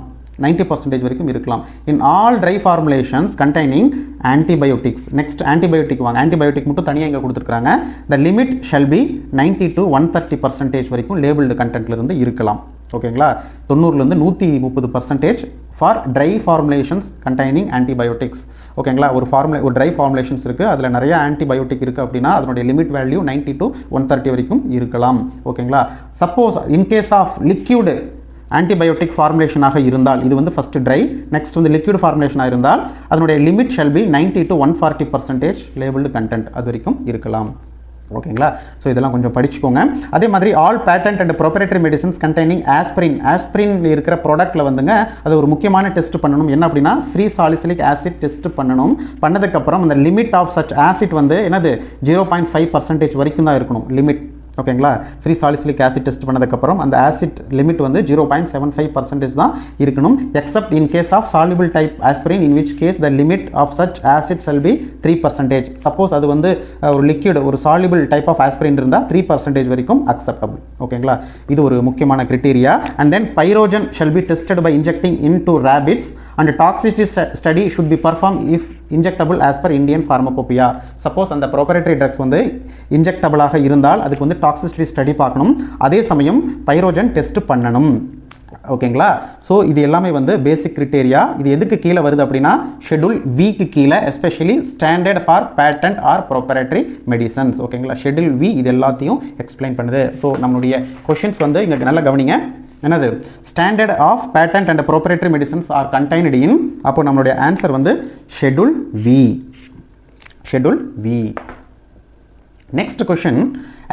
90% வரைக்கும் இருக்கலாம். In all try formulations containing antibiotics. Next antibiotic வாங்க. ஆன்டிபயோட்டிக் மட்டும் தனியாக இங்கே கொடுத்துருக்காங்க. The limit shall be 90 to 130% வரைக்கும் லேபிள்டு கண்டென்ட்லேருந்து இருக்கலாம். ஓகேங்களா? 90லேருந்து 130% for try formulations containing antibiotics. ஓகேங்களா? ஒரு ட்ரை ஃபார்முலேஷன்ஸ் இருக்குது, அதில் நிறைய ஆன்டிபயோட்டிக் இருக்குது அப்படின்னா அதனுடைய லிமிட் வேல்யூ 90 to 130 வரைக்கும் இருக்கலாம். ஓகேங்களா? Suppose in case of liquid antibiotic ஃபார்முலேஷனாக இருந்தால், இது வந்து ஃபஸ்ட்டு ட்ரை, நெக்ஸ்ட் வந்து லிக்யூட் ஃபார்முலேஷனாக இருந்தால் அதனுடைய limit shall be 90 to 140% labelled content அது வரைக்கும் இருக்கலாம். ஓகேங்களா? ஸோ இதெல்லாம் கொஞ்சம் படிச்சுக்கோங்க. அதே மாதிரி all patent and proprietary medicines containing aspirin இருக்கிற ப்ராடக்ட்டில் வந்துங்க அது ஒரு முக்கியமான டெஸ்ட் பண்ணணும். என்ன அப்படின்னா ஃப்ரீ சாலிசிலிக் ஆசிட் டெஸ்ட் பண்ணணும். பண்ணதுக்கப்புறம் அந்த லிமிட் ஆஃப் சச் ஆசிட் வந்து என்னது 0.5% வரைக்கும் தான் இருக்கணும் லிமிட். ஓகேங்களா? ஃப்ரீ சாலிசிலிக் ஆசிட் டெஸ்ட் பண்ணதுக்கப்புறம் அந்த ஆசிட் லிமிட் வந்து 0.75% தான் இருக்கணும். Except in case of soluble type aspirin in which case the limit of such acid shall be 3%. Suppose அது வந்து ஒரு லிக்விட் ஒரு சால்யூபிள் டைப் ஆஃப் ஆஸ்பிரின் இருந்தால் 3% வரைக்கும் அக்செப்டபிள். ஓகேங்களா? இது ஒரு முக்கியமான criteria. And then pyrogen shall be tested by injecting into rabbits and toxicity study should be perform if injectable as per Indian pharmacopoeia. Suppose அந்த proprietary drugs வந்து இன்ஜெக்டபிளாக இருந்தால் அதுக்கு வந்து டாக்ஸிசிட்டி ஸ்டடி பார்க்கணும், அதே சமயம் பைரோஜன் டெஸ்ட் பண்ணணும். ஓகேங்களா? ஸோ இது எல்லாமே வந்து பேசிக் கிரிட்டேரியா. இது எதுக்கு கீழே வருது அப்படின்னா ஷெட்யூல் விக்கு கீழே, especially standard for patent or proprietary medicines. ஓகேங்களா? ஷெட்யூல் வி இது எல்லாத்தையும் எக்ஸ்பிளைன் பண்ணுது. ஸோ நம்மளுடைய கொஷின்ஸ் வந்து இங்கே நல்லா கவனிங்க. என்னது standard of patent and proprietary medicines are contained in, அப்போ நம்மளுடைய ஆன்சர் வந்து schedule V. Next question,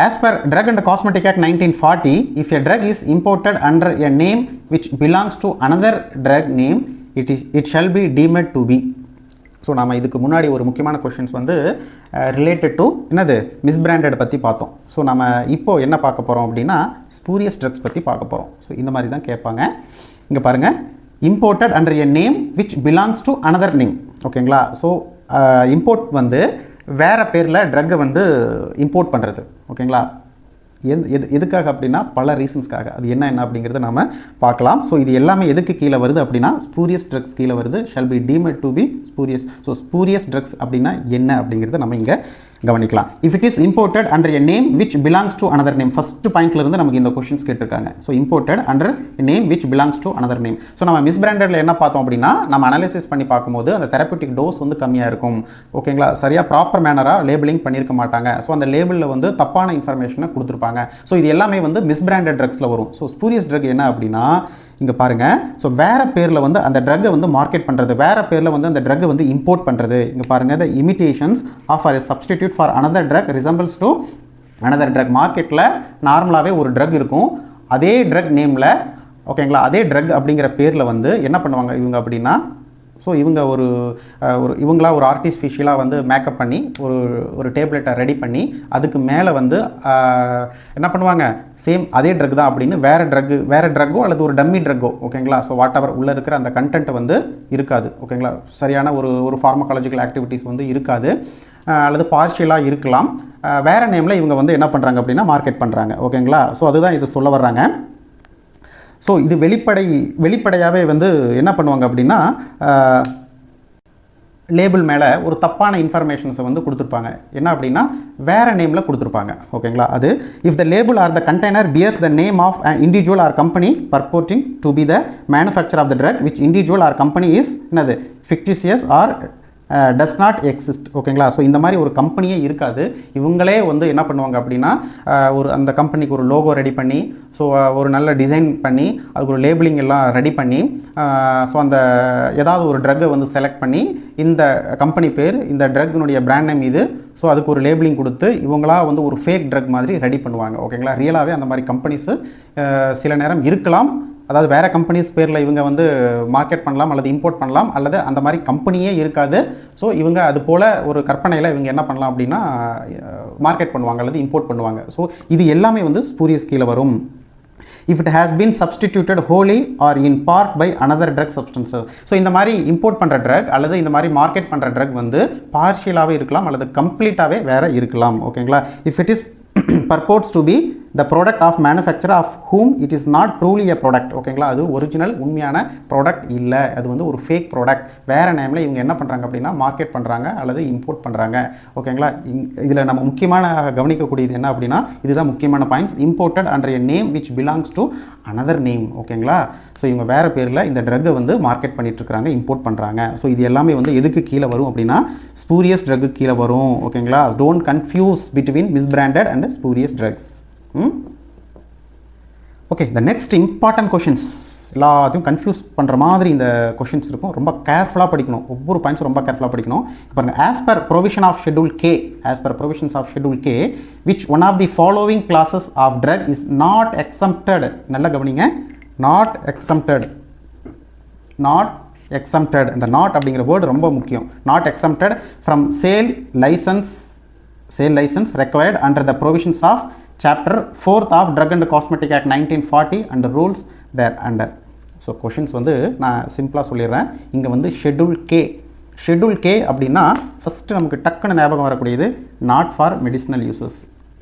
as per Drug and Cosmetic Act 1940, if a drug is imported under a name which belongs to another drug name, it shall be deemed to be. So நம்ம இதுக்கு முன்னாடி ஒரு முக்கியமான questions வந்து related to என்னது மிஸ்பிராண்டட் பற்றி பார்த்தோம். So நம்ம இப்போது என்ன பார்க்க போகிறோம் அப்படின்னா ஸ்பூரியஸ் ட்ரக்ஸ் பற்றி பார்க்க போகிறோம். ஸோ இந்த மாதிரி தான் கேட்பாங்க. இங்கே பாருங்கள், imported under a name which belongs to another name. ஓகேங்களா? ஸோ இம்போர்ட் வந்து வேறு பேரில் ட்ரக்கை வந்து இம்போர்ட் பண்ணுறது. ஓகேங்களா? எதுக்காக அப்படின்னா பல ரீசன்ஸ்க்காக. அது என்ன அப்படிங்கிறத நம்ம பார்க்கலாம். ஸோ இது எல்லாமே எதுக்கு கீழே வருது அப்படின்னா ஸ்பூரியஸ் ட்ரக்ஸ் கீழே வருது. Shall be deemed to be spurious. So spurious drugs அப்படின்னா என்ன அப்படிங்கிறத நம்ம இங்கே கவனிக்கலாம். If it is imported under a name which belongs to another name. First பாயிண்ட்ல இருந்து நமக்கு இந்த கொஸ்டின்ஸ் கேட்டிருக்காங்க. So imported under name which belongs to another name. So நம்ம மிஸ்பிராண்டட்ல என்ன பார்த்தோம் அப்படின்னா நம்ம அனாலிசிஸ் பண்ணி பார்க்கும்போது அந்த தெரபியூட்டிக் டோஸ் வந்து கம்மியாக இருக்கும். ஓகேங்களா? சரியாக ப்ராப்பர் மேனராக லேபிளிங் பண்ணியிருக்க மாட்டாங்க. ஸோ அந்த லேபிளில் வந்து தப்பான இன்ஃபர்மேஷனை கொடுத்துருப்பாங்க. ஸோ இது எல்லாமே வந்து மிஸ்பிராண்டட் ட்ரக்ஸில் வரும். ஸோ ஸ்பூரியஸ் ட்ரக் என்ன அப்படின்னா இங்கே பாருங்கள், ஸோ வேறு பேரில் வந்து அந்த ட்ரக்கை வந்து மார்க்கெட் பண்ணுறது, வேறு பேரில் வந்து அந்த ட்ரக்கை வந்து இம்போர்ட் பண்ணுறது. இங்கே பாருங்கள், the imitations of or substitute for another drug resembles to another drug. மார்க்கெட்டில் நார்மலாகவே ஒரு ட்ரக் இருக்கும், அதே ட்ரக் நேமில் ஓகேங்களா, அதே ட்ரக் அப்படிங்கிற பேரில் வந்து என்ன பண்ணுவாங்க இவங்க அப்படின்னா, ஸோ இவங்க ஒரு இவங்களா ஒரு ஆர்டிஃபிஷியலாக வந்து மேக்கப் பண்ணி ஒரு டேப்லெட்டை ரெடி பண்ணி அதுக்கு மேலே வந்து என்ன பண்ணுவாங்க, சேம் அதே ட்ரக் தான் அப்படின்னு வேறு ட்ரக்கோ அல்லது ஒரு டம்மி ட்ரக்கோ ஓகேங்களா, ஸோ வாட் எவர் உள்ளே இருக்கிற அந்த கண்டென்ட் வந்து இருக்காது ஓகேங்களா, சரியான ஒரு ஃபார்மகாலஜிக்கல் ஆக்டிவிட்டீஸ் வந்து இருக்காது அல்லது பார்ஷியலாக இருக்கலாம், வேறு நேமில் இவங்க வந்து என்ன பண்ணுறாங்க அப்படின்னா மார்க்கெட் பண்ணுறாங்க ஓகேங்களா. ஸோ அதுதான் இது சொல்ல வர்றாங்க. ஸோ இது வெளிப்படையாகவே வந்து என்ன பண்ணுவாங்க அப்படின்னா, லேபிள் மேலே ஒரு தப்பான இன்ஃபர்மேஷன்ஸை வந்து கொடுத்துருப்பாங்க. என்ன அப்படின்னா வேறு நேமில் கொடுத்துருப்பாங்க ஓகேங்களா. அது if the label or the container bears the name of an individual or company purporting to be the manufacturer of the drug which individual or company is என்னது fictitious or does not exist ஓகேங்களா. So இந்த மாதிரி ஒரு கம்பெனியே இருக்காது. இவங்களே வந்து என்ன பண்ணுவாங்க அப்படின்னா அந்த கம்பெனிக்கு ஒரு லோகோ ரெடி பண்ணி, ஸோ ஒரு நல்ல டிசைன் பண்ணி, அதுக்கு ஒரு லேபிளிங் எல்லாம் ரெடி பண்ணி, ஸோ அந்த ஏதாவது ஒரு ட்ரக்கை வந்து செலக்ட் பண்ணி இந்த கம்பெனி பேர், இந்த ட்ரக்னுடைய பிராண்ட் நேம் இது, ஸோ அதுக்கு ஒரு லேபிளிங் கொடுத்து இவங்களா வந்து ஒரு ஃபேக் ட்ரக் மாதிரி ரெடி பண்ணுவாங்க ஓகேங்களா. ரியலாகவே அந்த மாதிரி கம்பெனிஸு சில நேரம் இருக்கலாம். அதாவது வேறு கம்பெனிஸ் பேரில் இவங்க வந்து மார்க்கெட் பண்ணலாம் அல்லது இம்போர்ட் பண்ணலாம், அல்லது அந்த மாதிரி கம்பெனியே இருக்காது. ஸோ இவங்க அது போல் ஒரு கற்பனையில் இவங்க என்ன பண்ணலாம் அப்படின்னா மார்க்கெட் பண்ணுவாங்க அல்லது இம்போர்ட் பண்ணுவாங்க. ஸோ இது எல்லாமே வந்து ஸ்பூரியஸ் கீழே வரும். If it has been substituted wholly or in part by another drug substances. So இந்த மாதிரி இம்போர்ட் பண்ணுற ட்ரக் அல்லது இந்த மாதிரி மார்க்கெட் பண்ணுற ட்ரக் வந்து பார்ஷியலாகவே இருக்கலாம் அல்லது கம்ப்ளீட்டாகவே வேறு இருக்கலாம் ஓகேங்களா. If it is purports to be the product of manufacturer of whom it is not truly a product ஓகேங்களா. அது ஒரிஜினல் உண்மையான ப்ராடக்ட் இல்லை, அது வந்து ஒரு ஃபேக் ப்ராடக்ட். வேறு நேமில் இவங்க என்ன பண்ணுறாங்க அப்படின்னா மார்க்கெட் பண்ணுறாங்க அல்லது இம்போர்ட் பண்ணுறாங்க ஓகேங்களா. இதில் நம்ம முக்கியமான கவனிக்கக்கூடியது என்ன அப்படின்னா, இதுதான் முக்கியமான points. Imported under a name which belongs to another name ஓகேங்களா. ஸோ இவங்க வேறு பேரில் இந்த ட்ரக்கை வந்து மார்க்கெட் பண்ணிட்டுருக்காங்க, இம்போர்ட் பண்ணுறாங்க. ஸோ இது எல்லாமே வந்து எதுக்கு கீழே வரும் அப்படின்னா ஸ்பூரியஸ் ட்ரக்கு கீழே வரும் ஓகேங்களா. Don't confuse between misbranded and spurious drugs. Okay, the next important questions எல்லாத்தையும் கன்ஃபியூஸ் பண்ணுற மாதிரி இந்த கொஷின்ஸ் இருக்கும். ரொம்ப கேர்ஃபுல்லாக படிக்கணும், ஒவ்வொரு பாயிண்ட்ஸும் ரொம்ப கேர்ஃபுல்லாக படிக்கணும். பாருங்கள், as per provision of schedule K, as per provisions of schedule K which one of the following classes of drug is not exempted. நல்லா கவனிங்க, நாட் எக்ஸம்ப்டட், நாட் எக்ஸம்ப்டட். இந்த நாட் அப்படிங்கிற வேர்டு ரொம்ப முக்கியம். Not exempted from sale licence required under the provisions of Chapter 4th of Drug and Cosmetic Act 1940 and the rules thereunder. So questions வந்து நான் சிம்பிளாக சொல்லிடுறேன். இங்கே வந்து ஷெட்யூல் கே அப்படின்னா ஃபஸ்ட்டு நமக்கு டக்குன்னு ஞாபகம் வரக்கூடியது not for medicinal uses,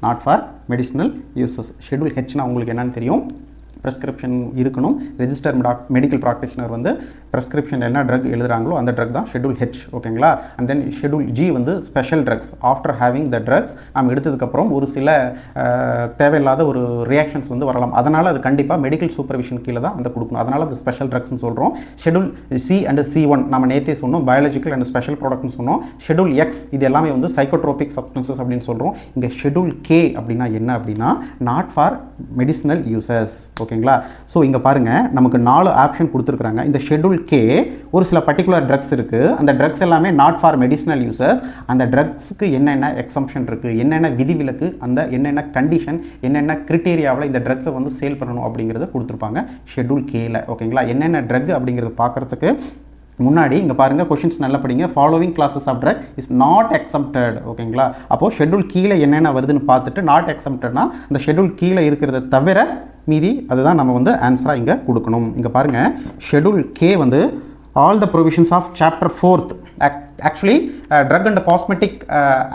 not for medicinal uses. Schedule ஹெச்னா உங்களுக்கு என்னன்னு தெரியும், ப்ரெஸ்கிரிப்ஷன் இருக்கணும். ரெஜிஸ்டர் மெடிக்கல் ப்ராக்டிஷனர் வந்து ப்ரெஸ்கிரிப்ஷன் என்ன ட்ரக் எழுதுகிறாங்களோ அந்த ட்ரக் தான் ஷெட்யூல் ஹெச் ஓகேங்களா. அண்ட் தென் ஷெட்யூல் ஜி வந்து special drugs. After having the drugs நம்ம எடுத்ததுக்கப்புறம் ஒரு சில தேவையில்லாத ஒரு ரியாக்ஷன்ஸ் வந்து வரலாம், அதனால் அது கண்டிப்பாக மெடிக்கல் சூப்பர்விஷன் கீழே தான் அந்த கொடுக்கணும், அதனால் அது ஸ்பெஷல் ட்ரக்ஸ்னு சொல்கிறோம். ஷெட்யூல் சி அண்ட் C1 நம்ம நேற்றே சொன்னோம், பயாலஜிக்கல் அண்ட் ஸ்பெஷல் ப்ராடக்ட்னு சொன்னோம். ஷெட்யூல் எக்ஸ் இது எல்லாமே வந்து சைக்கோட்ரோபிக் சப்ஸ்டன்சஸ் அப்படின்னு சொல்கிறோம். இங்கே ஷெட்யூல் கே அப்படின்னா என்ன அப்படின்னா நாட் ஃபார் மெடிசினல் யூசஸ் ஓகேங்களா. ஸோ இங்கே பாருங்கள், நமக்கு 4 ஆப்ஷன் கொடுத்துருக்குறாங்க. இந்த ஷெட்யூல் கே ஒரு சில பர்டிகுலர் ட்ரக்ஸ் இருக்குது, அந்த ட்ரக்ஸ் எல்லாமே நாட் ஃபார் மெடிசினல் யூசர்ஸ். அந்த ட்ரக்ஸுக்கு என்னென்ன எக்ஸம்ஷன் இருக்குது, என்னென்ன விதிவிலக்கு, அந்த என்னென்ன கண்டிஷன், என்னென்ன கிரிட்டேரியாவில் இந்த ட்ரக்ஸை வந்து சேல் பண்ணணும் அப்படிங்கிறத கொடுத்துருப்பாங்க ஷெட்யூல் கேல ஓகேங்களா. என்னென்ன ட்ரக் அப்படிங்கிறது பார்க்குறதுக்கு முன்னாடி இங்கே பாருங்கள், கொஷின்ஸ் நல்லா படிங்க. Following classes of drug is not exempted ஓகேங்களா. அப்போது ஷெட்யூல் கீழே என்னென்ன வருதுன்னு பார்த்துட்டு நாட் எக்ஸம்ப்டட்னா அந்த ஷெட்யூல் கீழே இருக்கிறத தவிர மீதி அதுதான் நம்ம வந்து ஆன்சராக இங்கே கொடுக்கணும். இங்கே பாருங்கள், ஷெட்யூல் கே வந்து all the provisions of chapter 4th actually drug and cosmetic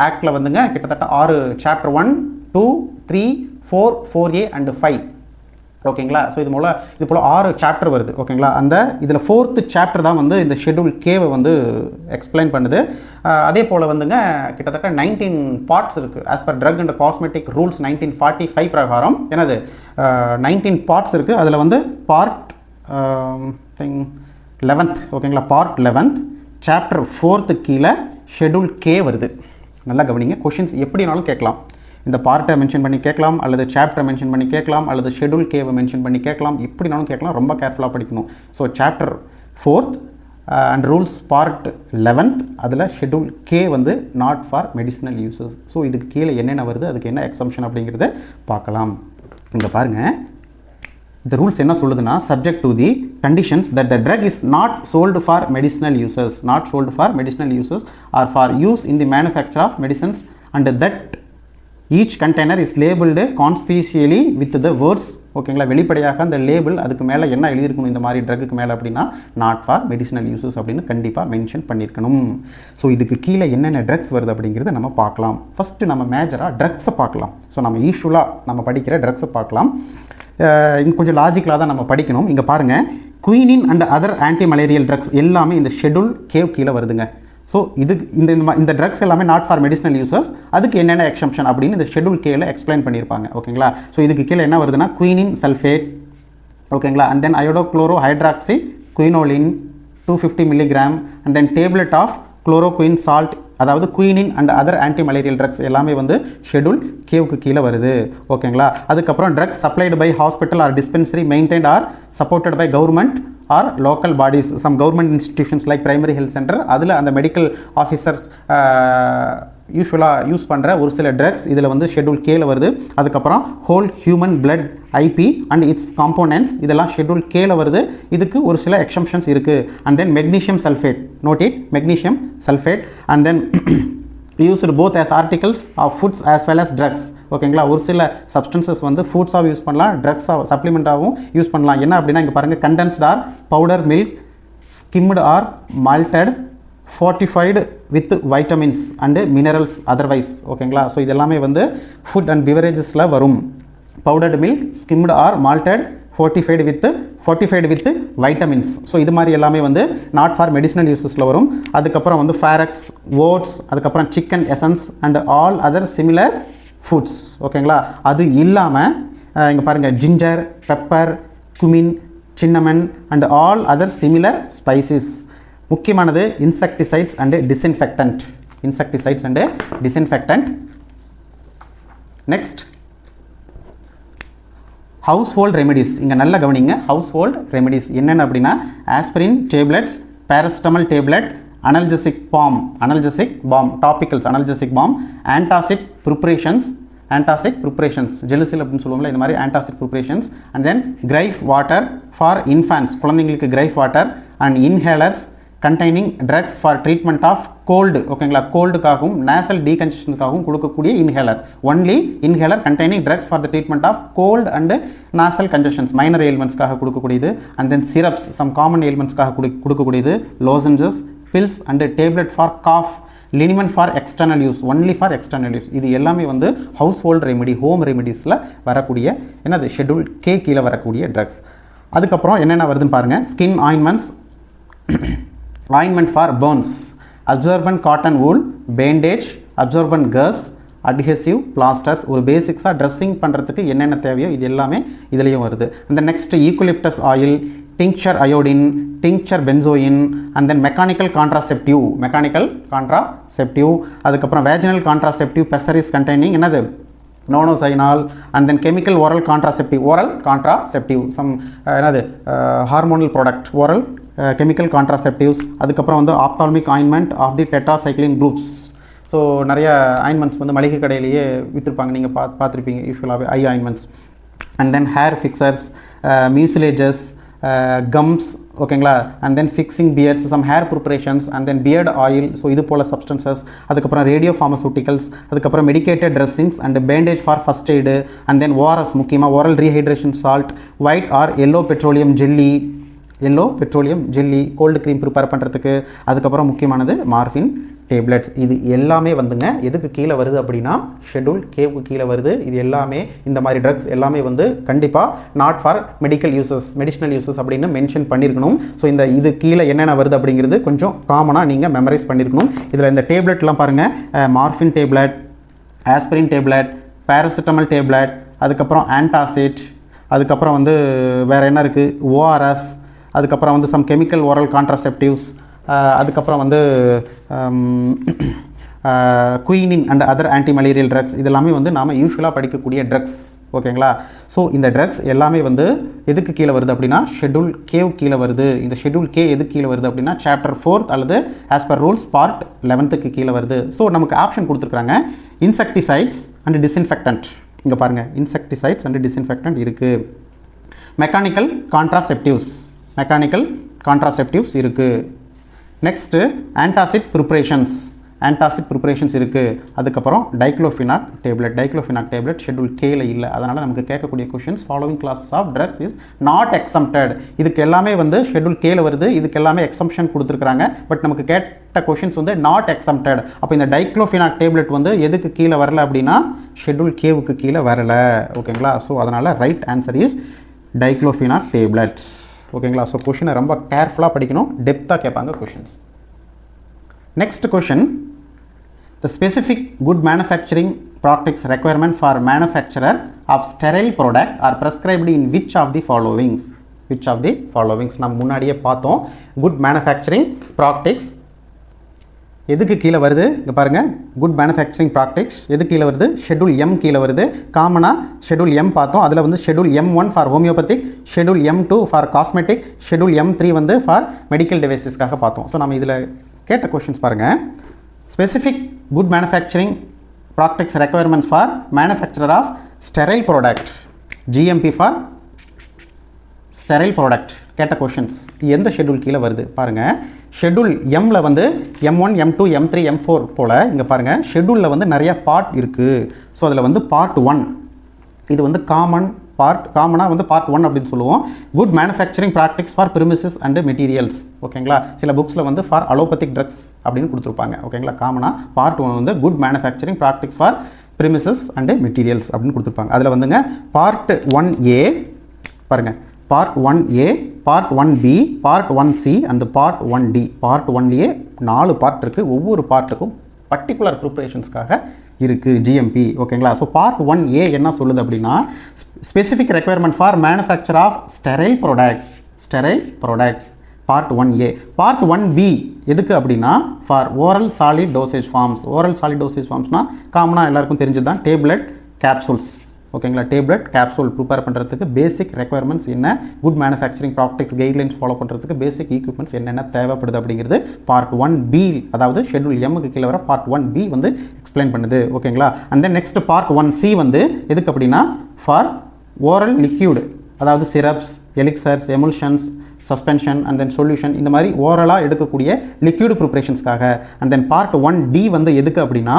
ஆக்டில் வந்துங்க கிட்டத்தட்ட 6 சாப்டர் 1, 2, 3, 4, 4A அண்ட் 5 ஓகேங்களா. ஸோ இது போல் 6 சாப்டர் வருது ஓகேங்களா. அந்த இதில் 4th சாப்டர் தான் வந்து இந்த ஷெட்யூல் கேவை வந்து எக்ஸ்பிளைன் பண்ணுது. அதே போல் வந்துங்க கிட்டத்தட்ட 19 பார்ட்ஸ் இருக்குது. As per drug and cosmetic rules 1945 பிரகாரம் என்னது 19 பார்ட்ஸ் இருக்குது. அதில் வந்து பார்ட் 11th ஓகேங்களா, பார்ட் 11th சாப்டர் 4th கீழே ஷெட்யூல் கே வருது. நல்லா கவனிங்க, கொஷின்ஸ் எப்படினாலும் கேட்கலாம். இந்த பார்ட்டை மென்ஷன் பண்ணி கேட்கலாம், அல்லது சாப்டரை மென்ஷன் பண்ணி கேட்கலாம், அல்லது ஷெட்யூல் கேவை மென்ஷன் பண்ணி கேட்கலாம், எப்படினாலும் கேட்கலாம். ரொம்ப கேர்ஃபுல்லாக படிக்கணும். So chapter 4th and rules part 11th அதில் ஷெட்யூல் கே வந்து not for medicinal uses. So இதுக்கு கீழே என்னென்ன வருது, அதுக்கு என்ன எக்ஸம்ஷன் அப்படிங்கிறத பார்க்கலாம். இங்கே பாருங்கள், இந்த ரூல்ஸ் என்ன சொல்லுதுன்னா subject to the conditions that the drug is not sold for medicinal uses or for use in the manufacture of medicines and that each container is labeled conspicuously with the words ஓகேங்களா வெளிப்படையாக அந்த label அதுக்கு மேலே என்ன எழுதியிருக்கணும் இந்த மாதிரி ட்ரக்குக்கு மேலே அப்படின்னா நாட் ஃபார் மெடிசினல் யூசஸ் அப்படின்னு கண்டிப்பாக மென்ஷன் பண்ணியிருக்கணும். ஸோ இதுக்கு கீழே என்னென்ன ட்ரக்ஸ் வருது அப்படிங்கிறத நம்ம பார்க்கலாம். ஃபஸ்ட்டு நம்ம மேஜராக ட்ரக்ஸை பார்க்கலாம். ஸோ நம்ம யூஸ்வலாக நம்ம படிக்கிற ட்ரக்ஸை பார்க்கலாம். இங்கே கொஞ்சம் லாஜிக்கலாக தான் நம்ம படிக்கணும். இங்கே பாருங்கள், quinine and other anti malarial drugs எல்லாமே இந்த ஷெட்யூல் கேவ் கீழே வருதுங்க. ஸோ இது இந்த ட்ரக்ஸ் எல்லாமே நாட் ஃபார் மெடிசினல் யூசர்ஸ், அதுக்கு என்னென்ன எக்ஸம்ஷன் அப்படின்னு இந்த ஷெட்யூல் கேல எக்ஸ்பிளைன் பண்ணியிருப்பாங்க. ஓகேங்களா. ஸோ இதுக்கு கீழே என்ன வருதுன்னா குயினின் சல்ஃபேட், ஓகேங்களா, and then iodochloro hydroxy quinoline 250 milligram and then tablet of chloroquine salt, அதாவது quinine and other anti malarial drugs எல்லாமே வந்து ஷெட்யூல் கேவுக்கு கீழே வருது. ஓகேங்களா. அதுக்கப்புறம் drugs supplied by hospital or dispensary maintained or supported by government or local bodies, some government institutions like primary health centre, அதில் அந்த மெடிக்கல் ஆஃபீஸர்ஸ் யூஸ்வலாக யூஸ் பண்ணுற ஒரு சில ட்ரக்ஸ் இதில் வந்து ஷெட்யூல் கேல வருது. அதுக்கப்புறம் whole human blood IP and its components இதெல்லாம் ஷெட்யூல் கேல வருது. இதுக்கு ஒரு சில எக்ஸம்ஷன்ஸ் இருக்குது. And then magnesium sulphate, note it, magnesium sulphate and then used both as articles of foods as well as drugs. ஓகேங்களா. ஒரு சில சப்ஸ்டன்சஸ் வந்து ஃபுட்ஸாகவும் யூஸ் பண்ணலாம், ட்ரக்ஸாக சப்ளிமெண்ட்டாகவும் யூஸ் பண்ணலாம். என்ன அப்படின்னா இங்கே பாருங்கள், condensed or powder milk, skimmed or malted, fortified with vitamins and minerals otherwise. ஓகேங்களா. ஸோ இதெல்லாமே வந்து ஃபுட் அண்ட் பிவரேஜஸில் வரும். Powdered milk, skimmed or malted, fortified with vitamins. So இது மாதிரி எல்லாமே வந்து நாட் ஃபார் மெடிசினல் யூசஸில் வரும். அதுக்கப்புறம் வந்து ஃபேரக்ஸ், ஓட்ஸ், அதுக்கப்புறம் chicken essence and all other similar foods. ஓகேங்களா. அது இல்லாமல் இங்கே பாருங்கள், ginger, pepper, cumin, cinnamon and all other similar spices. முக்கியமானது insecticides and disinfectant. Next household remedies. இங்கே நல்லா கவனிங்க, ஹவுஸ்ஹோல்ட் ரெமெடிஸ் என்னென்ன அப்படின்னா aspirin tablets, paracetamol tablet, analgesic balm, topicals analgesic balm, antacid preparations Gelusil அப்படின்னு சொல்லுவாங்களா, இந்த மாதிரி antacid preparations and then gripe water for infants, குழந்தைங்களுக்கு gripe water and inhalers containing drugs for treatment of cold. ஓகேங்களா. கோல்டுக்காகவும் nasal டீகன்ஜஷனுக்காகவும் கொடுக்கக்கூடிய inhaler, only inhaler containing drugs for the treatment of cold and nasal congestions, minor எயில்மெண்ட்ஸ்க்காக கொடுக்கக்கூடியது. And then syrups, some common எயில்மெண்ட்ஸ்க்காக கொடுக்கக்கூடியது. Lozenges, pills and tablet for cough, liniment for external use, only for external use. இது எல்லாமே வந்து household remedy, home ரெமெடிஸில் வரக்கூடிய என்னது ஷெட்யூல் கே கீழே வரக்கூடிய ட்ரக்ஸ். அதுக்கப்புறம் என்னென்ன வருதுன்னு பாருங்கள். Skin ointments, ointment for burns, absorbent cotton wool, bandage, absorbent gauze, adhesive plasters, ஒரு பேசிக்ஸாக ட்ரெஸ்ஸிங் பண்ணுறதுக்கு என்னென்ன தேவையோ இது எல்லாமே இதுலேயும் வருது. அந்த next eucalyptus oil, tincture iodine, tincture benzoin and then mechanical contraceptive, அதுக்கப்புறம் vaginal contraceptive pessaries containing என்னது nonoxynol and then chemical oral contraceptive some என்னது hormonal product oral chemical contraceptives. அதுக்கப்புறம் வந்து ophthalmic ointment of the tetracycline groups. So நிறைய ointments வந்து மளிகை கடையிலேயே விற்றுருப்பாங்க, நீங்கள் பார்த்துருப்பீங்க யூஸ்வலாகவே eye ointments. And then hair fixers, mucilages, gums, ஓகேங்களா. And then fixing beards, some hair preparations and then beard oil, so இது போல் சப்ஸ்டன்சஸ். அதுக்கப்புறம் ரேடியோ ஃபார்மசூட்டிக்கல்ஸ், அதுக்கப்புறம் medicated dressings and bandage for first aid. And then ORS, முக்கியமாக oral rehydration salt, white or yellow petroleum jelly cold cream prepare பண்ணுறதுக்கு. அதுக்கப்புறம் முக்கியமானது morphine tablets. இது எல்லாமே வந்துங்க எதுக்கு கீழே வருது அப்படின்னா ஷெட்யூல் கேவுக்கு கீழே வருது. இது எல்லாமே இந்த மாதிரி ட்ரக்ஸ் எல்லாமே வந்து கண்டிப்பாக நாட் ஃபார் மெடிஷனல் யூசஸ் அப்படின்னு மென்ஷன் பண்ணியிருக்கணும். ஸோ இது கீழே என்னென்ன வருது அப்படிங்கிறது கொஞ்சம் காமனாக நீங்கள் மெமரைஸ் பண்ணியிருக்கணும். இதில் இந்த டேப்லெட்லாம் பாருங்கள், morphine tablet, aspirin tablet, paracetamol tablet, அதுக்கப்புறம் ஆன்டாசிட், அதுக்கப்புறம் வந்து வேறு என்ன இருக்குது, ஓஆர்எஸ், அதுக்கப்புறம் வந்து சம் கெமிக்கல் ஓரல் கான்ட்ராசெப்டிவ்ஸ், அதுக்கப்புறம் வந்து குயினின் அண்ட் அதர் ஆன்டிமலேரியல் ட்ரக்ஸ். இதெல்லாமே வந்து நாம் யூஸ்வலாக படிக்கக்கூடிய ட்ரக்ஸ். ஓகேங்களா. ஸோ இந்த ட்ரக்ஸ் எல்லாமே வந்து எதுக்கு கீழே வருது அப்படின்னா ஷெட்யூல் கேவ் கீழே வருது. இந்த ஷெட்யூல் கே எதுக்கு கீழே வருது அப்படின்னா சாப்டர் 4 அல்லது ஆஸ் பர் ரூல்ஸ் பார்ட் 11க்கு கீழே வருது. ஸோ நமக்கு ஆப்ஷன் கொடுத்துருக்குறாங்க, இன்செக்டிசைட்ஸ் அண்ட் டிஸ்இன்ஃபெக்டன்ட். இங்கே பாருங்கள், இன்செக்டிசைட்ஸ் அண்ட் டிஸ்இன்ஃபெக்டன்ட் இருக்குது. மெக்கானிக்கல் கான்ட்ராசெப்டிவ்ஸ் இருக்குது. நெக்ஸ்ட்டு ஆன்டாசிட் ப்ரிப்பரேஷன்ஸ் இருக்குது. அதுக்கப்புறம் டைக்ளோஃபினாக் டேப்லெட் ஷெட்யூல் கேல இல்லை. அதனால் நமக்கு கேட்கக்கூடிய questions following classes of drugs is not exempted. இதுக்கு எல்லாமே வந்து ஷெட்யூல் கேல வருது, இதுக்கு எல்லாமே எக்ஸம்ஷன் கொடுத்துருக்காங்க. பட் நமக்கு கேட்ட கொஷின்ஸ் வந்து நாட் எக்ஸம்டட். அப்போ இந்த டைக்ளோஃபினாக் டேப்லெட் வந்து எதுக்கு கீழே வரல அப்படின்னா ஷெட்யூல் கேவுக்கு கீழே வரல. ஓகேங்களா? ஸோ அதனால் right answer is diclofenac tablets. ஓகேங்களா? ஸோ கொஷினை ரொம்ப கேர்ஃபுல்லாக படிக்கணும், டெப்த்தாக கேட்பாங்க questions. Next question, the specific good manufacturing practice requirement for manufacturer of sterile product are prescribed in which of the followings? நம்ம முன்னாடியே பார்த்தோம். குட் மேனுஃபேக்சரிங் ப்ராக்டிக்ஸ் எதுக்கு கீழே வருது? இங்கே பாருங்கள், குட் மேனுஃபேக்சரிங் ப்ராக்டிக்ஸ் எது கீழே வருது? ஷெட்யூல் எம் கீழே வருது. காமனாக ஷெட்யூல் எம் பார்த்தோம். அதில் வந்து schedule M1 for homeopathic, schedule M2 for cosmetic, schedule M3 வந்து ஃபார் மெடிக்கல் டிவைசஸ்க்காக பார்த்தோம். ஸோ நம்ம இதில் கேட்ட கொஷின்ஸ் பாருங்கள். Specific good manufacturing practice requirements for manufacturer of sterile product, GMP for sterile product கேட்ட கொஷின்ஸ் எந்த ஷெட்யூல் கீழே வருது பாருங்கள். ஷெட்யூல் எம்மில் வந்து M1 M2 M3 M4 போல் இங்கே பாருங்கள் ஷெட்யூலில் வந்து நிறைய பார்ட் இருக்குது. ஸோ அதில் வந்து பார்ட் 1 இது வந்து காமனாக வந்து பார்ட் 1 அப்படின்னு சொல்லுவோம். Good manufacturing practice for premises and materials. ஓகேங்களா? சில புக்ஸில் வந்து ஃபார் அலோபதிக் ட்ரக்ஸ் அப்படின்னு கொடுத்துருப்பாங்க. ஓகேங்களா? காமனாக பார்ட் 1 வந்து good manufacturing practice for premises and materials அப்படின்னு கொடுத்துருப்பாங்க. அதில் வந்துங்க பார்ட் 1A பாருங்கள், part 1A, part 1B, part 1C and part 1D. Part 1A 4 part இருக்குது. ஒவ்வொரு பார்ட்டுக்கும் பர்டிகுலர் ப்ரிப்பரேஷன்ஸ்க்காக இருக்குது ஜிஎம்பி. ஓகேங்களா? ஸோ பார்ட் 1A என்ன சொல்லுது அப்படின்னா specific requirement for manufacture of sterile products part 1A. Part 1B எதுக்கு அப்படின்னா ஃபார் ஓரல் சாலிட் டோசேஜ் ஃபார்ம்ஸ்னால் காமனாக எல்லாருக்கும் தெரிஞ்சது தான் டேப்லெட் கேப்சூல்ஸ். ஓகேங்களா? டேப்லெட் கேப்சூல் ப்ரிப்பேர் பண்ணுறதுக்கு பேசிக் ரெக்குயர்மெண்ட்ஸ் என்ன, good manufacturing practices guidelines follow பண்ணுறதுக்கு பேசிக் ஈக்விப்மெண்ட்ஸ் என்னென்ன தேவைப்படுது அப்படிங்கிறது பார்ட் 1B, அதாவது ஷெட்யூல் எம்முக்கு கீழே வர பார்ட் 1B வந்து எக்ஸ்பிளைன் பண்ணுது. ஓகேங்களா? And then next part 1C வந்து எதுக்கு அப்படின்னா ஃபார் ஓரல் லிக்யூடு, அதாவது syrups, elixirs, emulsions, suspension and then solution, இந்த மாதிரி ஓரலாக எடுக்கக்கூடிய லிக்யூடு ப்ரிப்பரேஷன்ஸ்க்காக. அண்ட் தென் பார்ட் 1D வந்து எதுக்கு அப்படின்னா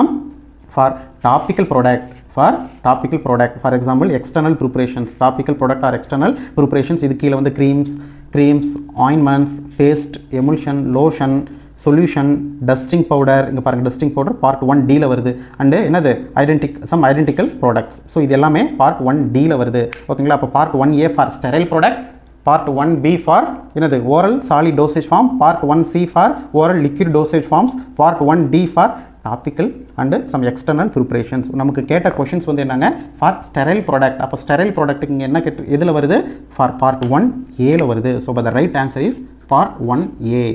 for topical product, for example external preparations, topical product or external preparations. இது கீழே வந்து creams, ointments, paste, emulsion, lotion, solution, dusting powder. இங்கே பாருங்கள், டஸ்டிங் பவுடர் பார்ட் 1Dயில் வருது. அண்டு என்னது ஐடென்டிக்கல் ப்ராடக்ட்ஸ். ஸோ இது எல்லாமே பார்ட் 1Dயில் வருது. ஓகேங்களா? அப்போ part 1A for sterile product, part 1B for என்னது oral solid dosage form, part 1C for oral liquid dosage forms, part 1D for topical and some external preparations. நமக்கு கேட்ட questions வந்து என்னங்க ஃபார் ஸ்டெரைல் ப்ராடக்ட். அப்போ sterile ப்ராடக்ட்டுக்கு இங்கே என்ன எதில் வருது? ஃபார் பார்ட் 1Aல வருது. So the right answer is part 1A.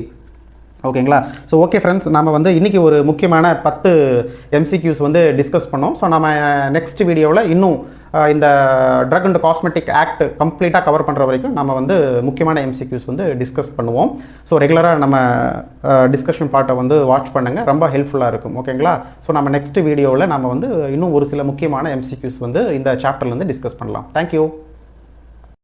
ஓகேங்களா? ஸோ ஓகே ஃப்ரெண்ட்ஸ், நம்ம வந்து இன்றைக்கி ஒரு முக்கியமான 10 MCQs வந்து டிஸ்கஸ் பண்ணோம். ஸோ நம்ம நெக்ஸ்ட் வீடியோவில் இன்னும் இந்த ட்ரக் அண்ட் காஸ்மெட்டிக் ஆக்ட் கம்ப்ளீட்டாக கவர் பண்ணுற வரைக்கும் நம்ம வந்து முக்கியமான MCQs வந்து டிஸ்கஸ் பண்ணுவோம். ஸோ ரெகுலராக நம்ம டிஸ்கஷன் பார்ட்டை வந்து வாட்ச் பண்ணுங்கள், ரொம்ப ஹெல்ப்ஃபுல்லாக இருக்கும். ஓகேங்களா? ஸோ நம்ம நெக்ஸ்ட் வீடியோவில் நம்ம வந்து இன்னும் ஒரு சில முக்கியமான MCQs வந்து இந்த சாப்டர்லேருந்து டிஸ்கஸ் பண்ணலாம். தேங்க்யூ.